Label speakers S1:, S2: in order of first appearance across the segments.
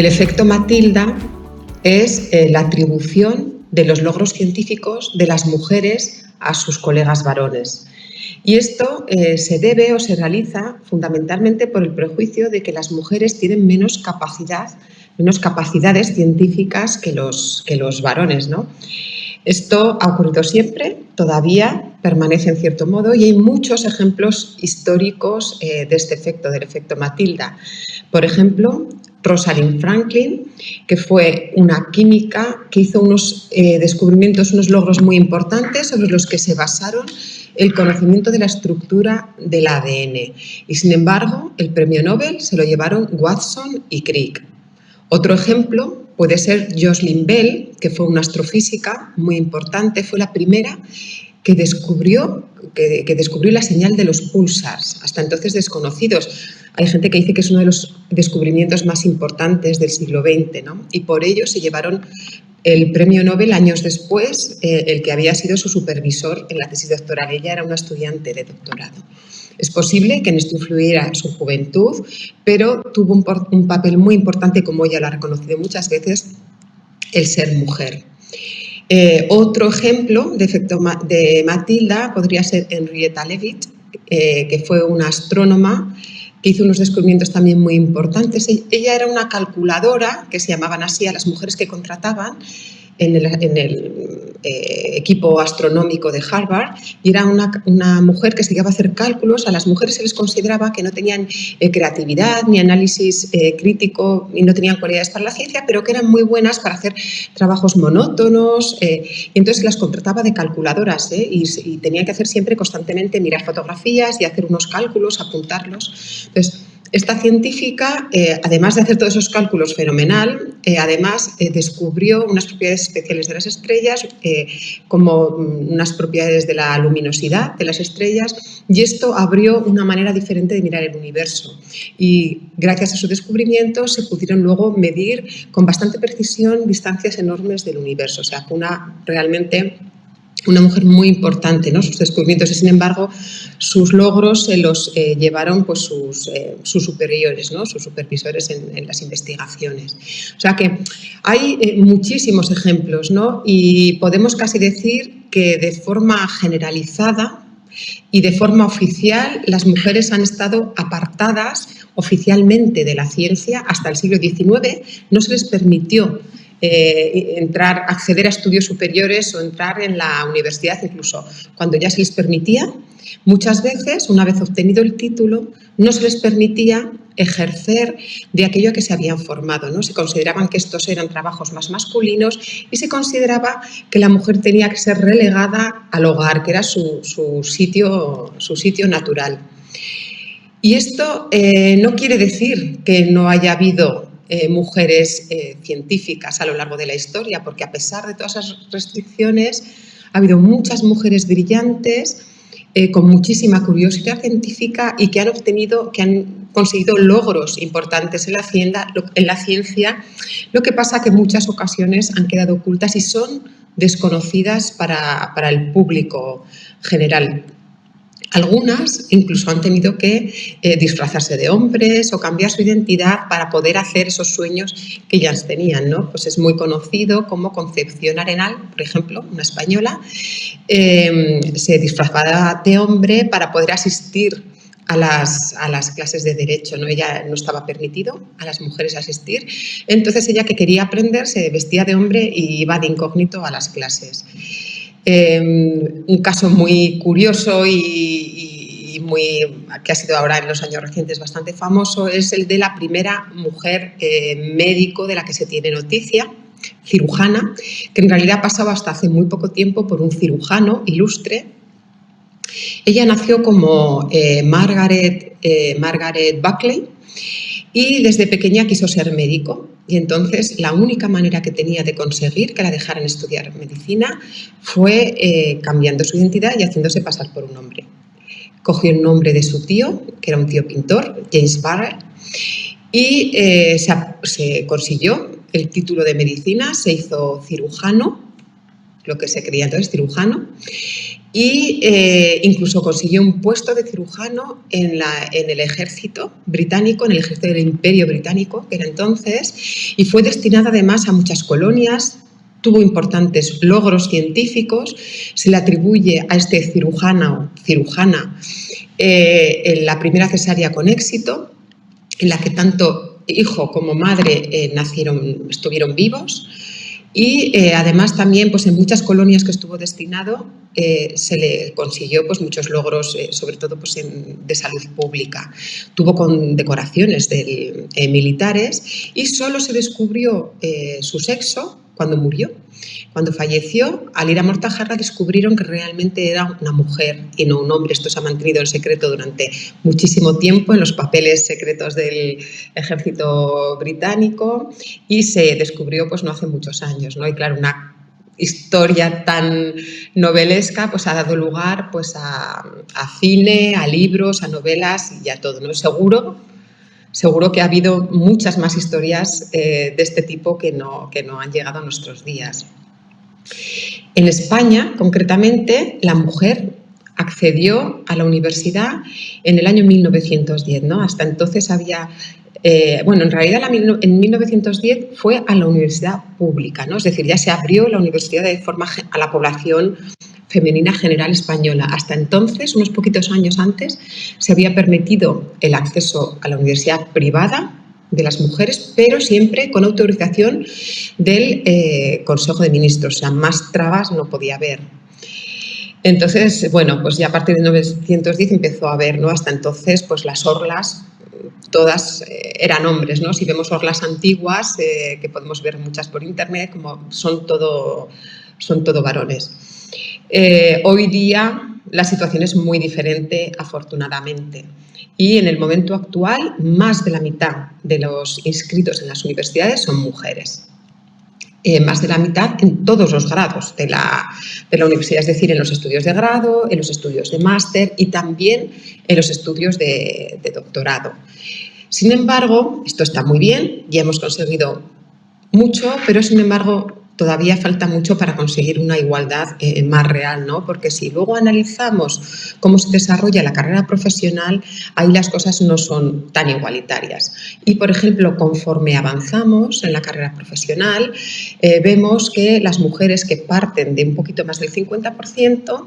S1: El efecto Matilda es la atribución de los logros científicos de las mujeres a sus colegas varones. Y esto se debe o se realiza fundamentalmente por el prejuicio de que las mujeres tienen menos capacidades científicas que los varones, ¿no? Esto ha ocurrido siempre, todavía permanece en cierto modo, y hay muchos ejemplos históricos de este efecto, del efecto Matilda. Por ejemplo, Rosalind Franklin, que fue una química que hizo unos descubrimientos, unos logros muy importantes sobre los que se basaron el conocimiento de la estructura del ADN. Y sin embargo, el premio Nobel se lo llevaron Watson y Crick. Otro ejemplo puede ser Jocelyn Bell, que fue una astrofísica muy importante, fue la primera que descubrió la señal de los púlsars, hasta entonces desconocidos. Hay gente que dice que es uno de los descubrimientos más importantes del siglo XX, ¿no? Y por ello se llevaron el premio Nobel años después, el que había sido su supervisor en la tesis doctoral. Ella era una estudiante de doctorado. Es posible que en esto influyera su juventud, pero tuvo un papel muy importante, como ella lo ha reconocido muchas veces, el ser mujer. Otro ejemplo de efecto de Matilda podría ser Henrietta Leavitt, que fue una astrónoma que hizo unos descubrimientos también muy importantes. Ella era una calculadora, que se llamaban así a las mujeres que contrataban en el equipo astronómico de Harvard, y era una mujer que se dedicaba a hacer cálculos. A las mujeres se les consideraba que no tenían creatividad ni análisis crítico y no tenían cualidades para la ciencia, pero que eran muy buenas para hacer trabajos monótonos, y entonces las contrataba de calculadoras, y tenían que hacer siempre constantemente mirar fotografías y hacer unos cálculos, apuntarlos. Entonces, esta científica, además de hacer todos esos cálculos fenomenal, además descubrió unas propiedades especiales de las estrellas, como unas propiedades de la luminosidad de las estrellas, y esto abrió una manera diferente de mirar el universo. Y gracias a su descubrimiento se pudieron luego medir con bastante precisión distancias enormes del universo. O sea, fue realmente una mujer muy importante, ¿no? Sus descubrimientos, y sin embargo sus logros se los llevaron pues, sus superiores, ¿no? Sus supervisores en las investigaciones. O sea que hay muchísimos ejemplos, ¿no? Y podemos casi decir que de forma generalizada y de forma oficial las mujeres han estado apartadas oficialmente de la ciencia hasta el siglo XIX. No se les permitió acceder a estudios superiores o entrar en la universidad. Incluso cuando ya se les permitía, muchas veces, una vez obtenido el título, no se les permitía ejercer de aquello a que se habían formado, ¿no? Se consideraban que estos eran trabajos más masculinos y se consideraba que la mujer tenía que ser relegada al hogar, que era su sitio natural. Y esto no quiere decir que no haya habido mujeres científicas a lo largo de la historia, porque a pesar de todas esas restricciones ha habido muchas mujeres brillantes con muchísima curiosidad científica y que han conseguido logros importantes en la ciencia. Lo que pasa que en muchas ocasiones han quedado ocultas y son desconocidas para el público general. Algunas incluso han tenido que disfrazarse de hombres o cambiar su identidad para poder hacer esos sueños que ellas tenían, ¿no? Pues es muy conocido como Concepción Arenal, por ejemplo, una española, se disfrazaba de hombre para poder asistir a las clases de Derecho, ¿no? Ella no estaba permitido a las mujeres asistir, entonces ella, que quería aprender, se vestía de hombre y iba de incógnito a las clases. Un caso muy curioso y que ha sido ahora en los años recientes bastante famoso es el de la primera mujer médico de la que se tiene noticia, cirujana, que en realidad pasaba hasta hace muy poco tiempo por un cirujano ilustre. Ella nació como Margaret Buckley y desde pequeña quiso ser médico. Y entonces la única manera que tenía de conseguir que la dejaran estudiar medicina fue cambiando su identidad y haciéndose pasar por un hombre. Cogió el nombre de su tío, que era un tío pintor, James Barrell, y se consiguió el título de medicina, se hizo cirujano lo que se creía entonces cirujano, y incluso consiguió un puesto de cirujano en el ejército británico, en el ejército del Imperio Británico, que era entonces, y fue destinada además a muchas colonias. Tuvo importantes logros científicos. Se le atribuye a este cirujana en la primera cesárea con éxito, en la que tanto hijo como madre estuvieron vivos. Y además también pues, en muchas colonias que estuvo destinado se le consiguió pues, muchos logros, sobre todo pues, de salud pública. Tuvo condecoraciones militares y solo se descubrió su sexo cuando murió. Cuando falleció, al ir a Mortajarra descubrieron que realmente era una mujer y no un hombre. Esto se ha mantenido en secreto durante muchísimo tiempo en los papeles secretos del ejército británico y se descubrió pues no hace muchos años, ¿no? Y claro, una historia tan novelesca pues ha dado lugar pues a cine, a libros, a novelas y a todo, ¿no? Seguro que ha habido muchas más historias de este tipo que no han llegado a nuestros días. En España, concretamente, la mujer accedió a la universidad en el año 1910, ¿no? Hasta entonces había... en realidad en 1910 fue a la universidad pública, ¿no? Es decir, ya se abrió la universidad de forma a la población femenina general española. Hasta entonces, unos poquitos años antes, se había permitido el acceso a la universidad privada de las mujeres, pero siempre con autorización del Consejo de Ministros, o sea, más trabas no podía haber. Entonces, bueno, pues ya a partir de 1910 empezó a haber, ¿no? Hasta entonces, pues las orlas, todas eran hombres, ¿no? Si vemos orlas antiguas, que podemos ver muchas por internet, como son todo varones. Hoy día la situación es muy diferente, afortunadamente. Y en el momento actual, más de la mitad de los inscritos en las universidades son mujeres. Más de la mitad en todos los grados de la universidad, es decir, en los estudios de grado, en los estudios de máster y también en los estudios de doctorado. Sin embargo, esto está muy bien, ya hemos conseguido mucho, pero sin embargo todavía falta mucho para conseguir una igualdad más real, ¿no? Porque si luego analizamos cómo se desarrolla la carrera profesional, ahí las cosas no son tan igualitarias. Y, por ejemplo, conforme avanzamos en la carrera profesional, vemos que las mujeres que parten de un poquito más del 50%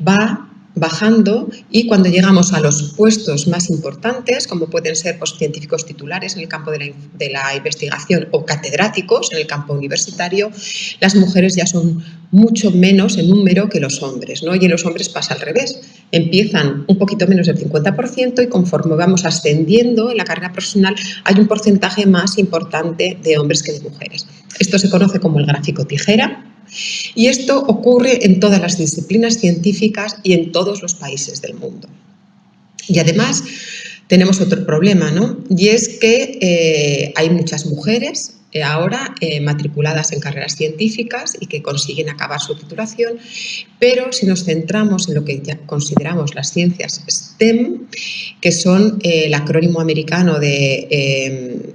S1: va bajando y cuando llegamos a los puestos más importantes, como pueden ser pues, científicos titulares en el campo de la investigación o catedráticos en el campo universitario, las mujeres ya son mucho menos en número que los hombres, ¿no? Y en los hombres pasa al revés. Empiezan un poquito menos del 50% y conforme vamos ascendiendo en la carrera profesional hay un porcentaje más importante de hombres que de mujeres. Esto se conoce como el gráfico tijera. Y esto ocurre en todas las disciplinas científicas y en todos los países del mundo. Y además tenemos otro problema, ¿no? Y es que hay muchas mujeres ahora matriculadas en carreras científicas y que consiguen acabar su titulación, pero si nos centramos en lo que ya consideramos las ciencias STEM, que son el acrónimo americano de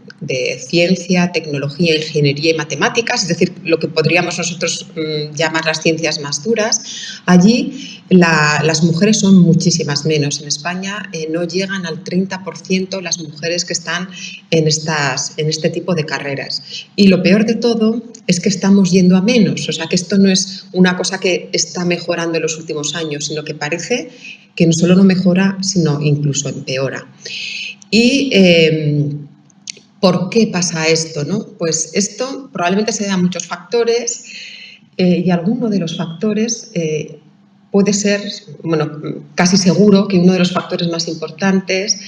S1: ciencia, tecnología, ingeniería y matemáticas, es decir, lo que podríamos nosotros llamar las ciencias más duras, allí las mujeres son muchísimas menos. En España no llegan al 30% las mujeres que están en este tipo de carreras. Y lo peor de todo es que estamos yendo a menos, o sea que esto no es una cosa que está mejorando en los últimos años, sino que parece que no solo no mejora, sino incluso empeora. Y ¿por qué pasa esto, no? Pues esto probablemente se debe a muchos factores y alguno de los factores puede ser, bueno, casi seguro que uno de los factores más importantes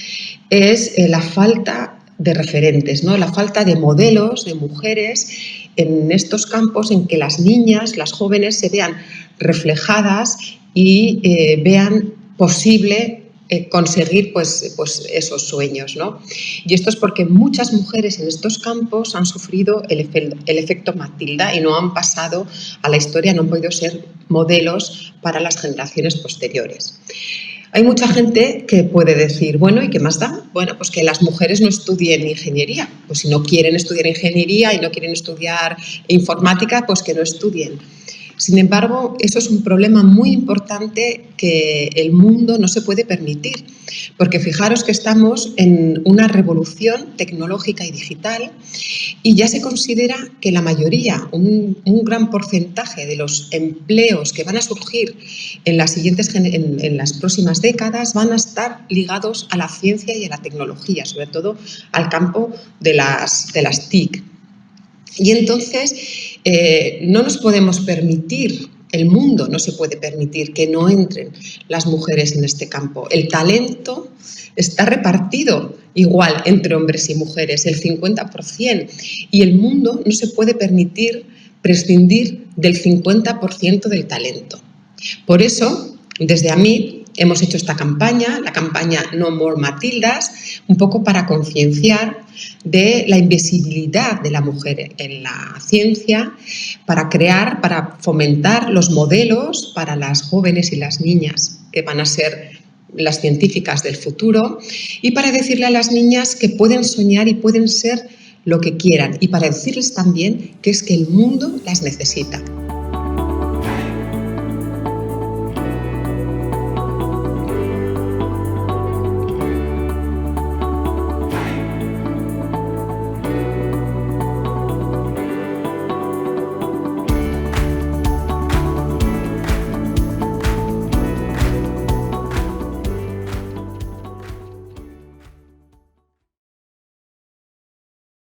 S1: es la falta de referentes, ¿no? La falta de modelos de mujeres en estos campos en que las niñas, las jóvenes se vean reflejadas y vean posible conseguir pues esos sueños, ¿no? Y esto es porque muchas mujeres en estos campos han sufrido el efecto Matilda y no han pasado a la historia, no han podido ser modelos para las generaciones posteriores. Hay mucha gente que puede decir, bueno, ¿y qué más da? Bueno, pues que las mujeres no estudien ingeniería. Pues si no quieren estudiar ingeniería y no quieren estudiar informática, pues que no estudien. Sin embargo, eso es un problema muy importante que el mundo no se puede permitir, porque fijaros que estamos en una revolución tecnológica y digital y ya se considera que la mayoría, un gran porcentaje de los empleos que van a surgir en las próximas décadas van a estar ligados a la ciencia y a la tecnología, sobre todo al campo de las TIC. Y entonces no nos podemos permitir, el mundo no se puede permitir que no entren las mujeres en este campo. El talento está repartido igual entre hombres y mujeres, el 50%, y el mundo no se puede permitir prescindir del 50% del talento. Por eso, desde AMIT, hemos hecho esta campaña, la campaña No More Matildas, un poco para concienciar de la invisibilidad de la mujer en la ciencia, para fomentar los modelos para las jóvenes y las niñas que van a ser las científicas del futuro, y para decirle a las niñas que pueden soñar y pueden ser lo que quieran, y para decirles también que es que el mundo las necesita.